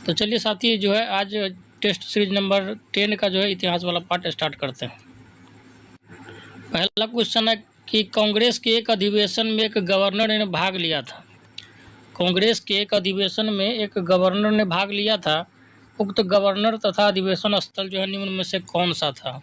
तो चलिए साथी जो है आज टेस्ट सीरीज नंबर 10 का जो है इतिहास वाला पार्ट स्टार्ट करते हैं। पहला क्वेश्चन है कि कांग्रेस के एक अधिवेशन में एक गवर्नर ने भाग लिया था। कांग्रेस के एक अधिवेशन में एक गवर्नर ने भाग लिया था। उक्त गवर्नर तथा अधिवेशन स्थल जो है निम्न में से कौन सा था?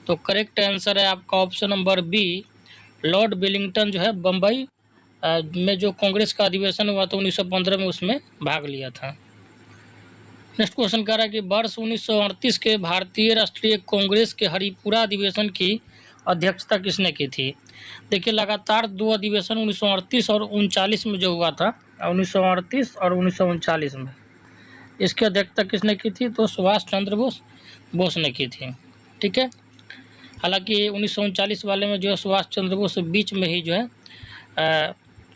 तो करेक्ट आंसर है आपका option number B, Lord Wellington जो है बम्बई में जो कांग्रेस का अधिवेशन हुआ था 1915 में, उसमें भाग लिया था। नेक्स्ट क्वेश्चन कह रहा है कि वर्ष 1938 के भारतीय राष्ट्रीय कांग्रेस के हरिपुरा अधिवेशन की अध्यक्षता किसने की थी? देखिए लगातार दो अधिवेशन 1938 और 39 में जो हुआ था, 1938 और 1939 में, इसकी अध्यक्षता किसने की थी? तो सुभाष चंद्र बोस ने की थी। ठीक है, हालांकि 1939 वाले में जो है सुभाष चंद्र बोस बीच में ही जो है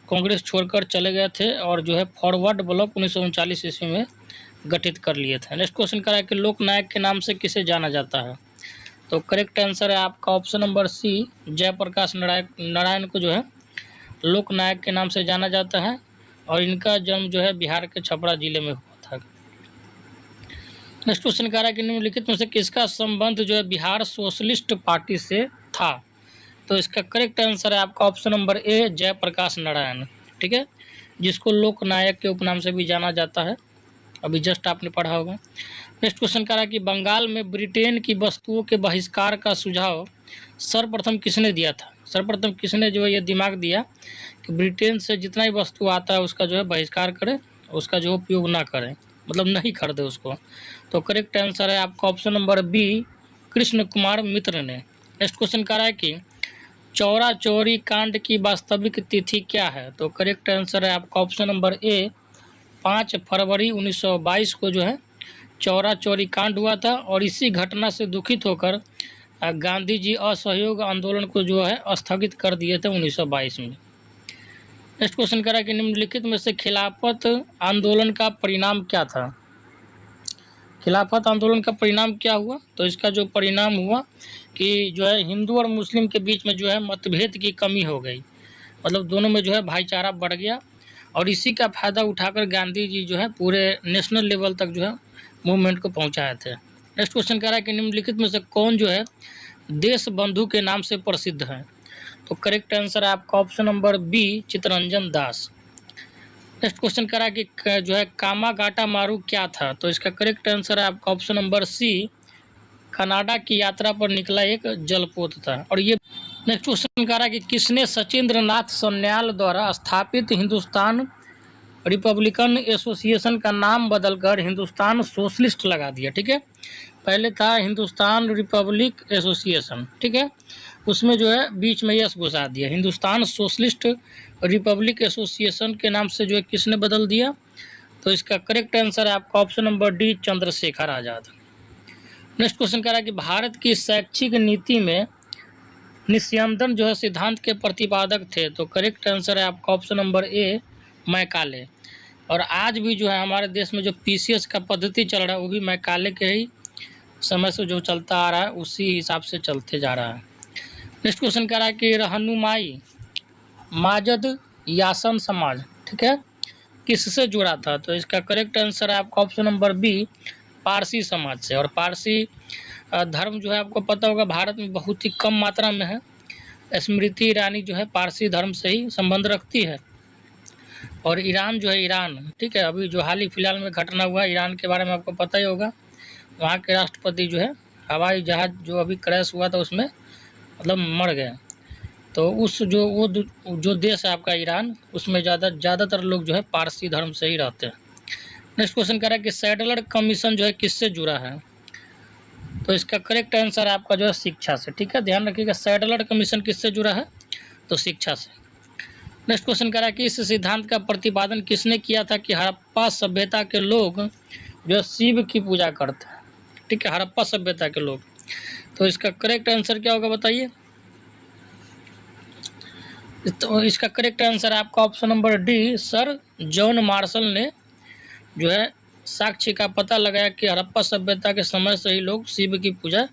कांग्रेस छोड़कर चले गए थे और जो है फॉरवर्ड ब्लॉक 1939 ईस्वी में गठित कर लिए थे। नेक्स्ट क्वेश्चन कह रहा है कि लोकनायक के नाम से किसे जाना जाता है? तो करेक्ट आंसर है आपका option number C, Jayaprakash Narayan को जो है लोकनायक के नाम से जाना जाता है और इनका जन्म जो है बिहार के छपरा जिले में हुआ था। नेक्स्ट क्वेश्चन कह रहा है कि निम्नलिखित में से किसका संबंध जो है बिहार सोशलिस्ट पार्टी से था? तो इसका करेक्ट आंसर है आपका option number A, Jayaprakash Narayan. ठीक है, जिसको लोकनायक के उपनाम से भी जाना जाता है, अभी जस्ट आपने पढ़ा होगा। नेक्स्ट क्वेश्चन कह रहा है कि बंगाल में ब्रिटेन की वस्तुओं के बहिष्कार का सुझाव सर्वप्रथम किसने दिया था? सर्वप्रथम किसने जो है ये दिमाग दिया कि ब्रिटेन से जितना ही वस्तु आता है उसका जो है बहिष्कार करें, उसका जो उपयोग ना करें, मतलब नहीं खरीदे उसको? तो करेक्ट आंसर है आपका option number B, Krishna Kumar Mitra ने। नेक्स्ट क्वेश्चन कह रहा है कि चौरा चौरी कांड की वास्तविक तिथि क्या है? तो करेक्ट आंसर है आपका ऑप्शन नंबर ए, 5 फरवरी 1922 को जो है चौरा चौरी कांड हुआ था और इसी घटना से दुखित होकर गांधी जी असहयोग आंदोलन को जो है स्थगित कर दिए थे 1922 में। नेक्स्ट क्वेश्चन कह रहा है कि निम्नलिखित में से खिलाफत आंदोलन का परिणाम क्या था? खिलाफत आंदोलन का परिणाम क्या हुआ? तो इसका जो परिणाम हुआ कि जो है हिंदू और मुस्लिम के बीच में जो है मतभेद की कमी हो गई, मतलब दोनों में जो है भाईचारा बढ़ गया और इसी का फायदा उठाकर गांधी जी जो है पूरे नेशनल लेवल तक जो है मूवमेंट को पहुंचाए थे। नेक्स्ट क्वेश्चन कह रहा है कि निम्नलिखित में से कौन जो है देश बंधु के नाम से प्रसिद्ध है? तो करेक्ट आंसर है आपका option number B, Chittaranjan Das. Next question कह रहा है कि जो है कामागाटा मारू क्या था? तो इसका करेक्ट आंसर है आपका ऑप्शन नंबर सी, कनाडा की यात्रा पर निकला एक जलपोत था। और ये नेक्स्ट क्वेश्चन कह रहा है कि किसने सचिंद्र नाथ सन्याल द्वारा स्थापित हिंदुस्तान रिपब्लिकन एसोसिएशन का नाम बदलकर हिंदुस्तान सोशलिस्ट लगा दिया? ठीक है, पहले था हिंदुस्तान रिपब्लिक एसोसिएशन, ठीक है, उसमें जो है बीच में यस घुसा दिया, हिंदुस्तान सोशलिस्ट रिपब्लिक एसोसिएशन के नाम से जो है किसने बदल दिया? तो इसका करेक्ट आंसर है आपका option number D, Chandrashekhar Azad. Next question कह रहा है कि भारत की शैक्षिक नीति में निस्यंदन जो है सिद्धांत के प्रतिपादक थे? तो करेक्ट आंसर है आपका ऑप्शन नंबर ए, मैकाले। और आज भी जो है हमारे देश में जो पीसीएस का पद्धति चल रहा है वो भी मैकाले के ही समय से जो चलता आ रहा है उसी हिसाब से चलते जा रहा है। नेक्स्ट क्वेश्चन कह रहा है कि रहनुमाई माजद यासन समाज, ठीक है, किससे जुड़ा था? तो इसका करेक्ट आंसर है आपका ऑप्शन नंबर बी, पारसी समाज से। और पारसी धर्म जो है आपको पता होगा भारत में बहुत ही कम मात्रा में है। स्मृति ईरानी जो है पारसी धर्म से ही संबंध रखती है। और ईरान जो है, ईरान, ठीक है, अभी जो हाल ही फिलहाल में घटना हुआ ईरान के बारे में आपको पता ही होगा, वहाँ के राष्ट्रपति जो है हवाई जहाज़ जो अभी क्रैश हुआ था उसमें मतलब मर गए। तो उस जो देश है आपका ईरान, उसमें ज़्यादातर लोग जो है पारसी धर्म से ही रहते हैं। नेक्स्ट क्वेश्चन कह रहा है कि सैडलर कमीशन जो है किससे जुड़ा है? तो इसका करेक्ट आंसर है आपका जो है शिक्षा से। ठीक है, ध्यान रखिएगा, सैडलर कमीशन किससे जुड़ा है? तो शिक्षा से। नेक्स्ट क्वेश्चन कह रहा है कि इस सिद्धांत का प्रतिपादन किसने किया था कि हड़प्पा सभ्यता के लोग जो शिव की पूजा करते हैं? ठीक है, हड़प्पा सभ्यता के लोग। तो इसका करेक्ट आंसर क्या होगा बताइए? तो इसका करेक्ट आंसर है आपका option number D, sir John Marshall ने जो है साक्ष्य का पता लगाया कि हड़प्पा सभ्यता के समय से ही लोग शिव की पूजा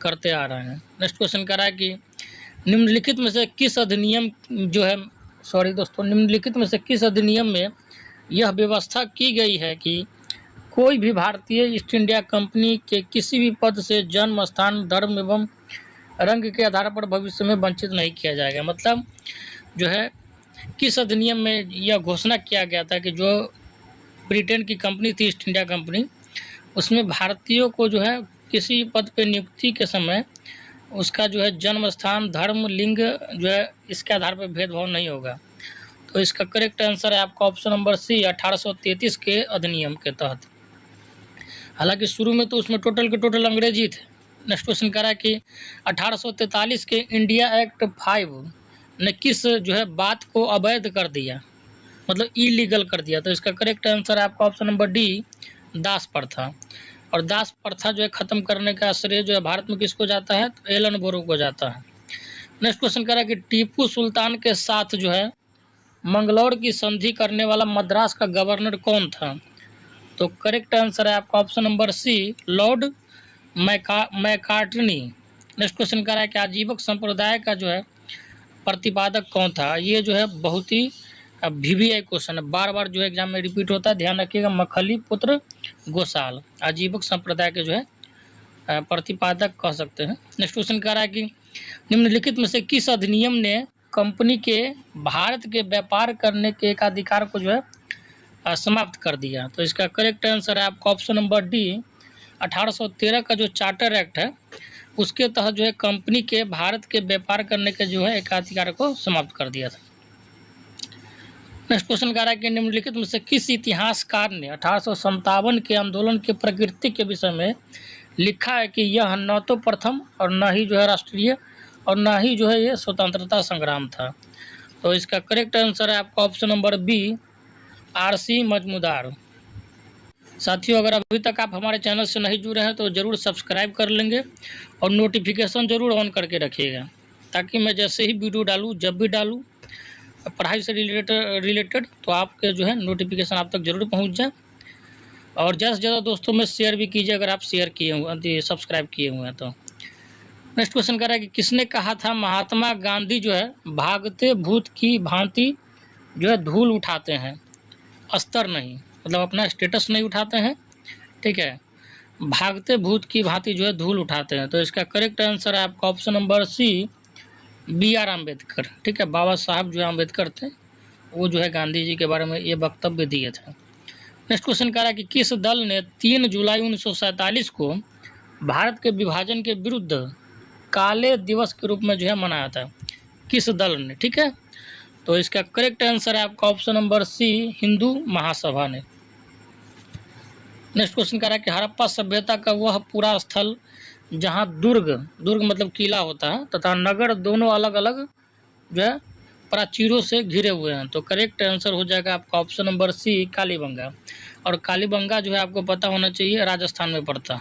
करते आ रहे हैं। नेक्स्ट क्वेश्चन कह रहा है कि निम्नलिखित में से किस अधिनियम जो है निम्नलिखित में से किस अधिनियम में यह व्यवस्था की गई है कि कोई भी भारतीय ईस्ट इंडिया कंपनी के किसी भी पद से जन्म स्थान धर्म एवं रंग के आधार पर भविष्य में वंचित नहीं किया जाएगा। मतलब जो है किस अधिनियम में यह घोषणा किया गया था कि जो ब्रिटेन की कंपनी थी ईस्ट इंडिया कंपनी, उसमें भारतीयों को जो है किसी पद पे नियुक्ति के समय उसका जो है जन्म स्थान धर्म लिंग जो है इसके आधार पर भेदभाव नहीं होगा। तो इसका करेक्ट आंसर है आपका ऑप्शन नंबर सी 1833 के अधिनियम के तहत। हालांकि शुरू में तो उसमें टोटल के टोटल अंग्रेजी थे। नेक्स्ट क्वेश्चन कह रहा है कि 1843 के इंडिया एक्ट 5 ने किस जो है बात को अवैध कर दिया, मतलब इलीगल कर दिया। तो इसका करेक्ट आंसर है आपका ऑप्शन नंबर डी दास प्रथा। और दास प्रथा जो है ख़त्म करने का श्रेय जो है भारत में किसको जाता है, तो एलन बोरो को जाता है। नेक्स्ट क्वेश्चन कह रहा है कि टीपू सुल्तान के साथ जो है मंगलौर की संधि करने वाला मद्रास का गवर्नर कौन था। तो करेक्ट आंसर है आपका option number C Lord Macartney. Next question कह रहा है कि आजीवक संप्रदाय का जो है प्रतिपादक कौन था। ये जो है बहुत ही VVI क्वेश्चन है, बार बार जो है एग्जाम में रिपीट होता है, ध्यान रखिएगा। मखली पुत्र गोसाल आजीवक संप्रदाय के जो है प्रतिपादक कह सकते हैं। नेक्स्ट क्वेश्चन कह रहा है कि निम्नलिखित में से किस अधिनियम ने कंपनी के भारत के व्यापार करने के एक अधिकार को जो है समाप्त कर दिया। तो इसका करेक्ट आंसर है आपका ऑप्शन नंबर डी 1813 का जो चार्टर एक्ट है उसके तहत जो है कंपनी के भारत के व्यापार करने के जो है एक अधिकार को समाप्त कर दिया था। नेक्स्ट क्वेश्चन कह रहा है कि निम्नलिखित में से किस इतिहासकार ने 1857 के आंदोलन के प्रकृति के विषय में लिखा है कि यह न तो प्रथम और न ही जो है राष्ट्रीय और न ही जो है ये स्वतंत्रता संग्राम था। तो इसका करेक्ट आंसर है आपका option number B RC Majumdar. साथियों, अगर अभी तक आप हमारे चैनल से नहीं जुड़े हैं तो ज़रूर सब्सक्राइब कर लेंगे और नोटिफिकेशन ज़रूर ऑन करके रखिएगा, ताकि मैं जैसे ही वीडियो डालूँ, जब भी डालूँ पढ़ाई से रिलेटेड तो आपके जो है नोटिफिकेशन आप तक ज़रूर पहुंच जाए। और ज़्यादा से ज़्यादा दोस्तों में शेयर भी कीजिए अगर आप शेयर किए हुए सब्सक्राइब किए हुए हैं तो। नेक्स्ट क्वेश्चन कह रहा है कि किसने कहा था महात्मा गांधी जो है भागते भूत की भांति जो है धूल उठाते हैं, अस्तर नहीं, मतलब अपना स्टेटस नहीं उठाते हैं, ठीक है, भागते भूत की भांति जो है धूल उठाते हैं। तो इसका करेक्ट आंसर है आपका option number C BR Ambedkar, ठीक है। बाबा साहब जो अम्बेडकर थे वो जो है गांधी जी के बारे में ये वक्तव्य दिए थे। नेक्स्ट क्वेश्चन कह रहा है कि किस दल ने 3 जुलाई 1947 को भारत के विभाजन के विरुद्ध काले दिवस के रूप में जो है मनाया था, किस दल ने, ठीक है। तो इसका करेक्ट आंसर है आपका ऑप्शन नंबर सी हिंदू महासभा ने। नेक्स्ट क्वेश्चन कह रहा है कि हड़प्पा सभ्यता का वह पूरा स्थल जहां दुर्ग मतलब किला होता है तथा नगर दोनों अलग अलग जो है प्राचीरों से घिरे हुए हैं। तो करेक्ट आंसर हो जाएगा आपका ऑप्शन नंबर सी कालीबंगा। और कालीबंगा जो है आपको पता होना चाहिए राजस्थान में पड़ता है,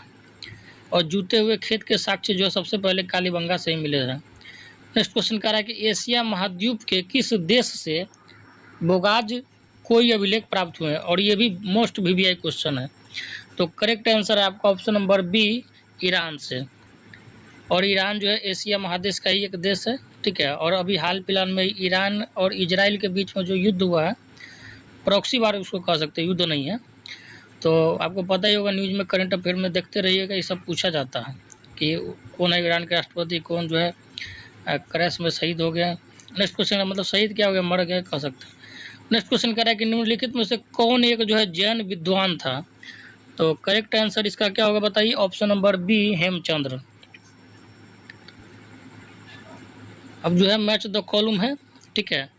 और जूते हुए खेत के साक्ष्य जो है सबसे पहले कालीबंगा से ही मिले हैं। नेक्स्ट क्वेश्चन कह रहा है कि एशिया महाद्वीप के किस देश से बोगाज कोई अभिलेख प्राप्त हुए हैं, और ये भी मोस्ट VVI क्वेश्चन है। तो करेक्ट आंसर है आपका ऑप्शन नंबर बी ईरान से। और ईरान जो है एशिया महादेश का ही एक देश है, ठीक है। और अभी हाल फिलहाल में ईरान और इजराइल के बीच में जो युद्ध हुआ है, प्रॉक्सी वार उसको कह सकते हैं, युद्ध नहीं है। तो आपको पता ही होगा, न्यूज़ में करंट अफेयर में देखते रहिएगा, ये सब पूछा जाता है कि कौन है ईरान के राष्ट्रपति, कौन जो है क्रैश में शहीद हो गया। नेक्स्ट क्वेश्चन मतलब शहीद क्या हो गया, मर गया कह सकते हैं। नेक्स्ट क्वेश्चन कह रहा है कि निम्नलिखित में से कौन एक जो है जैन विद्वान था। तो करेक्ट आंसर इसका क्या होगा बताइए, ऑप्शन नंबर बी हेमचंद्र। अब जो है मैच द कॉलम है, ठीक है,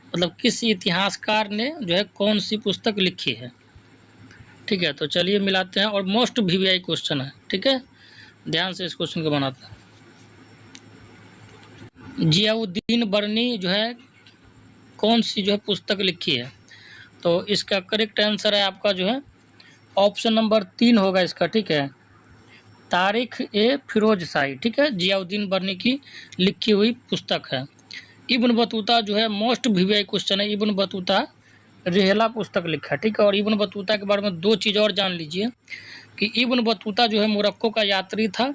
मतलब किस इतिहासकार ने जो है कौन सी पुस्तक लिखी है, ठीक है। तो चलिए मिलाते हैं, और मोस्ट VVI क्वेश्चन है, ठीक है, ध्यान से इस क्वेश्चन को बनाते हैं। जियाउद्दीन बर्नी जो है कौन सी जो है पुस्तक लिखी है। तो इसका करेक्ट आंसर है आपका जो है ऑप्शन नंबर 3 होगा इसका, ठीक है, तारिख ए फिरोज शाही, ठीक है, जियाउद्दीन बर्नी की लिखी हुई पुस्तक है। इब्न बतूता जो है मोस्ट VVI क्वेश्चन है, इब्न बतूता रिहला पुस्तक लिखा है, ठीक है। और इब्न बतूता के बारे में 2 चीज़ और जान लीजिए कि इब्न बतूता जो है मोरक्को का यात्री था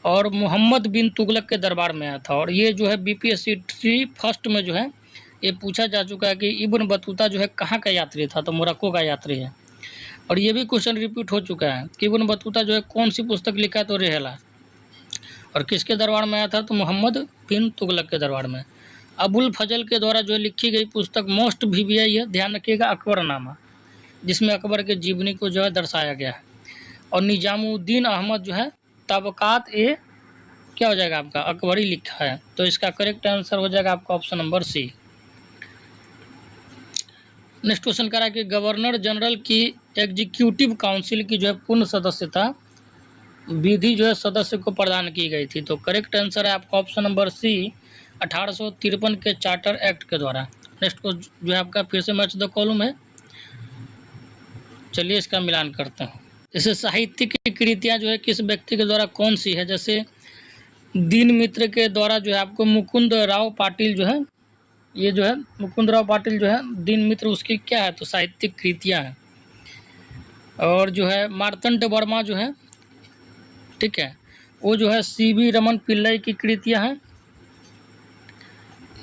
और मोहम्मद बिन तुगलक के दरबार में आया था। और ये जो है BPSC फर्स्ट में जो है ये पूछा जा चुका है कि इब्न बतूता जो है कहाँ का यात्री था, तो मोरक्को का यात्री है। और ये भी क्वेश्चन रिपीट हो चुका है कि इब्न बतूता जो है कौन सी पुस्तक लिखा है, तो रेहला। और किसके दरबार में आया था, तो मोहम्मद बिन तुगलक के दरबार में। अबुल फजल के द्वारा जो लिखी गई पुस्तक मोस्ट VVI है, ध्यान रखिएगा, अकबरनामा, जिसमें अकबर के जीवनी को जो है दर्शाया गया है। और निजामुद्दीन अहमद जो है तबकात ए क्या हो जाएगा आपका, अकबरी लिखा है। तो इसका करेक्ट आंसर हो जाएगा आपका option number C. Next question करा कि गवर्नर जनरल की एग्जीक्यूटिव काउंसिल की जो है पूर्ण सदस्यता विधि जो है सदस्य को प्रदान की गई थी। तो करेक्ट आंसर है आपका ऑप्शन नंबर सी, 1853 के चार्टर एक्ट के द्वारा। नेक्स्ट को जो है आपका फिर से मैच द कॉलम है, चलिए इसका मिलान करते हैं। जैसे साहित्यिक कृतियाँ जो है किस व्यक्ति के द्वारा कौन सी है, जैसे दीन मित्र के द्वारा जो है आपको मुकुंद राव पाटिल जो है, ये जो है मुकुंद राव पाटिल जो है दीन मित्र उसकी क्या है, तो साहित्यिक कृतियाँ हैं। और जो है मार्तंड वर्मा जो है, ठीक है, वो जो है CV रमन पिल्लई की कृतियाँ हैं।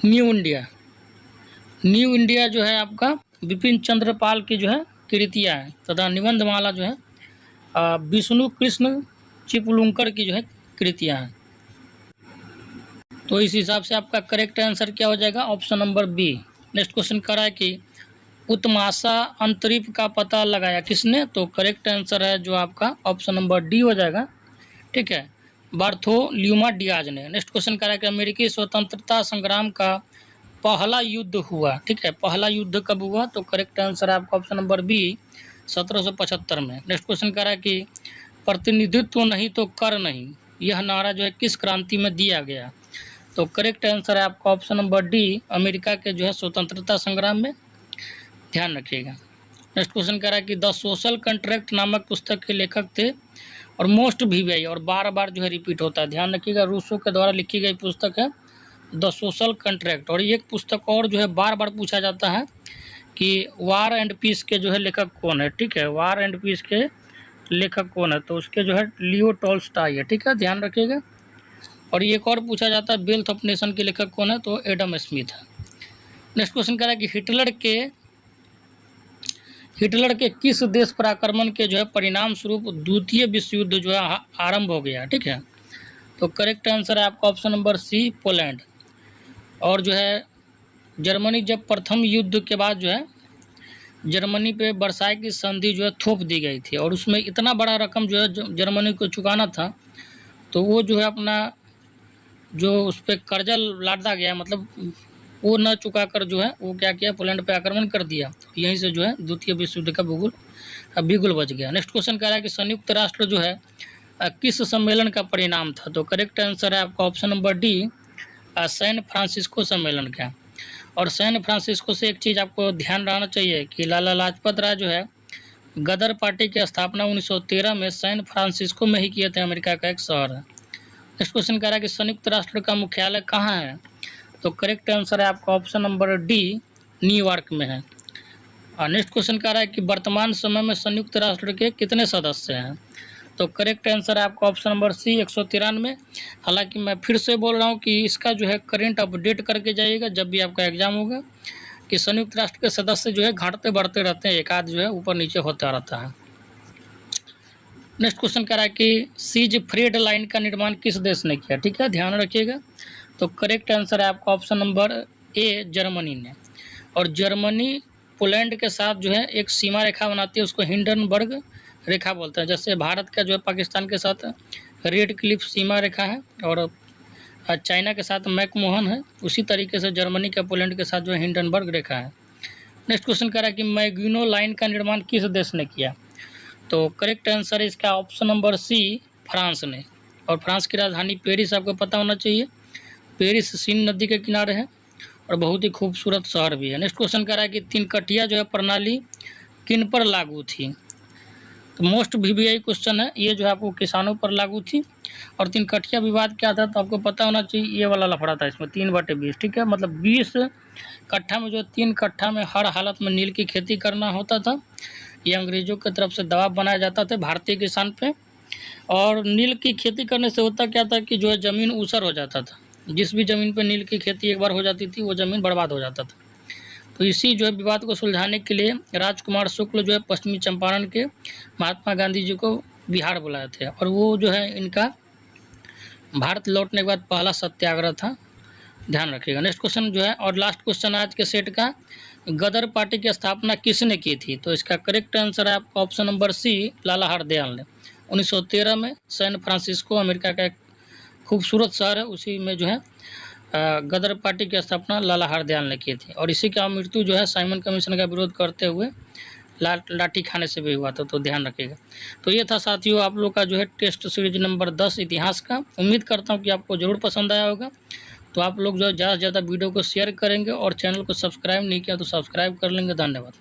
न्यू इंडिया जो है आपका विपिन चंद्र पाल की जो है कृतियाँ हैं, तथा निबंधमाला जो है विष्णु कृष्ण चिपलुंकर की जो है कृतियाँ हैं। तो इस हिसाब से आपका करेक्ट आंसर क्या हो जाएगा, option number B. Next question कर रहा है कि उत्माशा अंतरिप का पता लगाया किसने, तो करेक्ट आंसर है जो आपका ऑप्शन नंबर डी हो जाएगा, ठीक है, बार्थोल्यूमा डियाज ने। नेक्स्ट क्वेश्चन कर रहा है कि अमेरिकी स्वतंत्रता संग्राम का पहला युद्ध हुआ, ठीक है, पहला युद्ध कब हुआ, तो करेक्ट आंसर है आपका ऑप्शन नंबर बी, 1775 में। नेक्स्ट क्वेश्चन कर रहा है कि प्रतिनिधित्व नहीं तो कर नहीं, यह नारा जो है किस क्रांति में दिया गया, तो करेक्ट आंसर है आपका ऑप्शन नंबर डी, अमेरिका के जो है स्वतंत्रता संग्राम में, ध्यान रखिएगा। नेक्स्ट क्वेश्चन कह रहा है कि द सोशल कॉन्ट्रैक्ट नामक पुस्तक के लेखक थे और मोस्ट VVI और बार बार जो है रिपीट होता है, ध्यान रखिएगा, रूसो के द्वारा लिखी गई पुस्तक है द सोशल कॉन्ट्रैक्ट। और एक पुस्तक और जो है बार बार पूछा जाता है कि वार एंड पीस के जो है लेखक कौन है, ठीक है, वार एंड पीस के लेखक कौन है, तो उसके जो है लियो टॉल्स्टॉय है, ठीक है, ध्यान रखिएगा। और एक और पूछा जाता है वेल्थ ऑफ नेशन के लेखक कौन है, तो एडम स्मिथ है। नेक्स्ट क्वेश्चन कह रहा है कि हिटलर के किस देश पर आक्रमण के जो है परिणाम स्वरूप द्वितीय विश्व युद्ध जो है आरंभ हो गया, ठीक है, तो करेक्ट आंसर है आपका ऑप्शन नंबर सी, पोलैंड। और जो है जर्मनी जब प्रथम युद्ध के बाद जो है जर्मनी पे वर्साई की संधि जो है थोप दी गई थी, और उसमें इतना बड़ा रकम जो है जर्मनी को चुकाना था, तो वो जो है अपना जो उस पर कर्जा लादा गया, मतलब वो न चुकाकर जो है वो क्या किया, पोलैंड पे आक्रमण कर दिया। यहीं से जो है द्वितीय विश्व युद्ध का बिगुल बच गया। नेक्स्ट क्वेश्चन कह रहा है कि संयुक्त राष्ट्र जो है किस सम्मेलन का परिणाम था, तो करेक्ट आंसर है आपका option number D, San Francisco सम्मेलन का। और सैन फ्रांसिस्को से एक चीज़ आपको ध्यान रहना चाहिए कि लाला लाजपत राय जो है गदर पार्टी की स्थापना 1913 में सैन फ्रांसिस्को में ही किए थे, अमेरिका का एक शहर है। नेक्स्ट क्वेश्चन कह रहा है कि संयुक्त राष्ट्र का मुख्यालय कहाँ है, तो करेक्ट आंसर है आपका ऑप्शन नंबर डी, न्यूयॉर्क में है। नेक्स्ट क्वेश्चन कह रहा है कि वर्तमान समय में संयुक्त राष्ट्र के कितने सदस्य हैं, तो करेक्ट आंसर है आपका ऑप्शन नंबर सी, 193। हालांकि मैं फिर से बोल रहा हूँ कि इसका जो है करंट अपडेट करके जाइएगा जब भी आपका एग्जाम होगा, कि संयुक्त राष्ट्र के सदस्य जो है घटते बढ़ते रहते हैं, एक आध जो है ऊपर नीचे होता रहता है। नेक्स्ट क्वेश्चन कह रहा है कि सीज फ्रेड लाइन का निर्माण किस देश ने किया, ठीक है, ध्यान रखिएगा, तो करेक्ट आंसर है आपका ऑप्शन नंबर ए, जर्मनी ने। और जर्मनी पोलैंड के साथ जो है एक सीमा रेखा बनाती है, उसको हिंडनबर्ग रेखा बोलते हैं। जैसे भारत का जो है पाकिस्तान के साथ रेड क्लिफ सीमा रेखा है और चाइना के साथ मैकमोहन है, उसी तरीके से जर्मनी का पोलैंड के साथ जो है हिंडनबर्ग रेखा है। नेक्स्ट क्वेश्चन कह रहा है कि मैगिनो लाइन का निर्माण किस देश ने किया, तो करेक्ट आंसर है इसका ऑप्शन नंबर सी, फ्रांस ने। और फ्रांस की राजधानी पेरिस आपको पता होना चाहिए, पेरिस सीन नदी के किनारे है और बहुत ही खूबसूरत शहर भी है। नेक्स्ट क्वेश्चन कह रहा है कि तीन कटिया जो है प्रणाली किन पर लागू थी, तो मोस्ट VVI क्वेश्चन है ये, जो है आपको किसानों पर लागू थी। और तीन कटिया विवाद क्या था, तो आपको पता होना चाहिए, ये वाला लफड़ा था इसमें 3/20, ठीक है, मतलब 20 कट्ठा में जो 3 कट्ठा में हर हालत में नील की खेती करना होता था। ये अंग्रेज़ों की तरफ से दबाव बनाया जाता था भारतीय किसान पे। और नील की खेती करने से होता क्या था कि जो है ज़मीन ऊसर हो जाता था, जिस भी ज़मीन पे नील की खेती एक बार हो जाती थी वो ज़मीन बर्बाद हो जाता था। तो इसी जो है विवाद को सुलझाने के लिए राजकुमार शुक्ल जो है पश्चिमी चंपारण के महात्मा गांधी जी को बिहार बुलाए थे, और वो जो है इनका भारत लौटने के बाद पहला सत्याग्रह था, ध्यान रखिएगा। नेक्स्ट क्वेश्चन जो है और लास्ट क्वेश्चन आज के सेट का, गदर पार्टी की स्थापना किसने की थी? तो इसका करेक्ट आंसर है आपका ऑप्शन नंबर सी, लाला हरदयाल ने। 1913 में सैन फ्रांसिस्को अमेरिका का एक खूबसूरत शहर है, उसी में जो है गदर पार्टी की स्थापना लाला हरदयाल ने की थी, और इसी का मृत्यु जो है साइमन कमीशन का विरोध करते हुए लाठी खाने से भी हुआ था, तो ध्यान रखिएगा। तो ये था साथियों आप लोग का जो है टेस्ट सीरीज नंबर 10 इतिहास का। उम्मीद करता हूँ कि आपको ज़रूर पसंद आया होगा। तो आप लोग जो है ज़्यादा से ज़्यादा वीडियो को शेयर करेंगे, और चैनल को सब्सक्राइब नहीं किया तो सब्सक्राइब कर लेंगे। धन्यवाद।